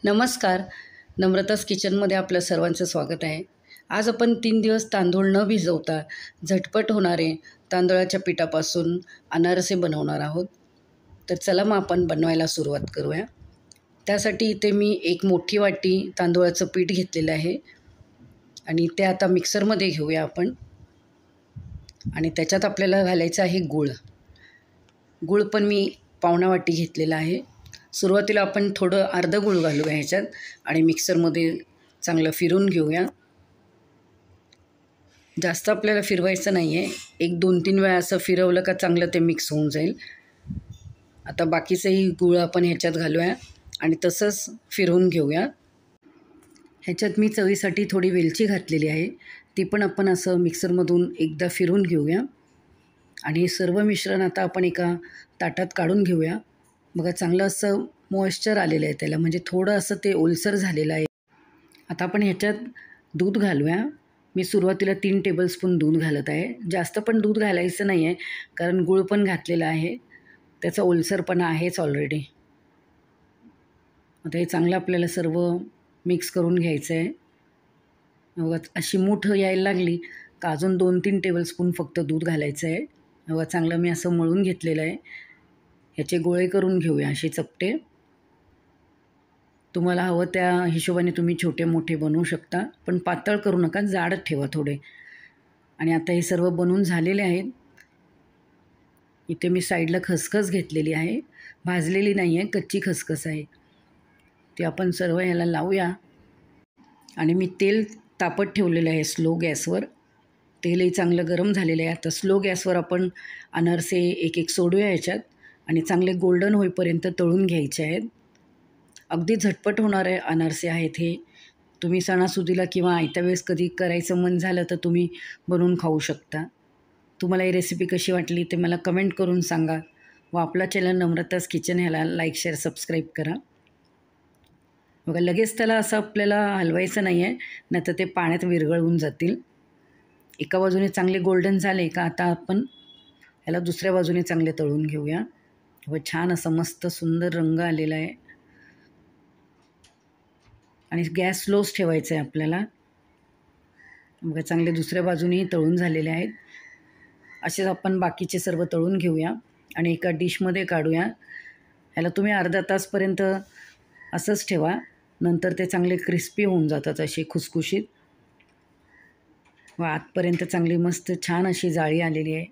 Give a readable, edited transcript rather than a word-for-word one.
नमस्कार. नम्रताच किचनमध्ये आपलं सर्वांचं स्वागत आहे. आज आपण 3 दिवस तांदूळ न भिजवता झटपट होणारे तांदळाच्या पिठापासून अनारसे बनवणार आहोत. तर चला मग आपण बनवायला सुरुवात करूया. त्यासाठी इथे मी एक मोठी वाटी तांदूळाचं पीठ घेतलेलं आहे आणि ते आता मिक्सरमध्ये घेऊया आपण. आणि त्याच्यात आपल्याला घालायचं आहे गूळ. गूळ पण मी पावणा वाटी घेतलेला आहे. सुरुवातीला आपण थोडं अर्धं गूळ घालूया ह्याच्यात आणि मिक्सरमध्ये चांगलं फिरून घेऊया. जास्त आपल्याला फिरवायचं नाही आहे. 1-2-3 वेळा असं फिरवलं का चांगलं ते मिक्स होऊन जाईल. आता बाकीचंही गूळ आपण ह्याच्यात घालूया आणि तसंच फिरवून घेऊया. ह्याच्यात मी चवीसाठी थोडी वेलची घातलेली आहे. ती पण आपण असं मिक्सरमधून एकदा फिरून घेऊया. आणि हे सर्व मिश्रण आता आपण एका ताटात काढून घेऊया. बघा चांगलं असं मॉइश्चर आलेलं आहे त्याला, म्हणजे थोडं असं ते ओलसर झालेलं आहे. आता आपण ह्याच्यात दूध घालूया. मी सुरुवातीला 3 टेबलस्पून दूध घालत आहे. जास्त पण दूध घालायचं नाही आहे, कारण गूळ पण घातलेला आहे, त्याचा ओलसरपणा आहेच ऑलरेडी. आता हे चांगलं आपल्याला सर्व मिक्स करून घ्यायचं आहे. बघा अशी मूठ यायला लागली का अजून 2-3 टेबलस्पून फक्त दूध घालायचं आहे. बघा चांगलं मी असं मळून घेतलेलं आहे. ह्याचे गोळे करून घेऊया असे चपटे. तुम्हाला हवं त्या हिशोबाने तुम्ही छोटे मोठे बनवू शकता, पण पातळ करू नका, जाड ठेवा थोडे. आणि आता हे सर्व बनवून झालेले आहेत. इथे मी साईडला खसखस घेतलेली आहे, भाजलेली नाही आहे, कच्ची खसखस आहे. ती आपण सर्व ह्याला लावूया. आणि मी तेल तापत ठेवलेलं आहे स्लो गॅसवर. तेलही चांगलं गरम झालेलं आहे. आता स्लो गॅसवर आपण अनारसे एक एक सोडूया याच्यात आणि चांगले गोल्डन होईपर्यंत तळून घ्यायचे आहेत. अगदी झटपट होणारे अनारसे आहेत हे. तुम्ही सणासुदीला किंवा आयत्या वेळेस कधी करायचं मन झालं तर तुम्ही बनवून खाऊ शकता. तुम्हाला ही रेसिपी कशी वाटली ते मला कमेंट करून सांगा व आपला चॅनल नम्रताज किचन ह्याला लाईक, शेअर, सबस्क्राईब करा. बघा लगेच त्याला असं आपल्याला हलवायचं नाही आहे, नाही तर ते पाण्यात विरघळून जातील. एका बाजूने चांगले गोल्डन झाले का आता आपण ह्याला दुसऱ्या बाजूने चांगले तळून घेऊया. व छान असं मस्त सुंदर रंग आलेला आहे. आणि गॅस स्लोच ठेवायचा आहे आपल्याला. बघा चांगले दुसऱ्या बाजूनेही तळून झालेले आहेत. असेच आपण बाकीचे सर्व तळून घेऊया आणि एका डिशमध्ये काढूया. ह्याला तुम्ही अर्धा तासपर्यंत असंच ठेवा, नंतर ते चांगले क्रिस्पी होऊन जातात असे खुसखुशीत. व आतपर्यंत चांगली मस्त छान अशी जाळी आलेली आहे.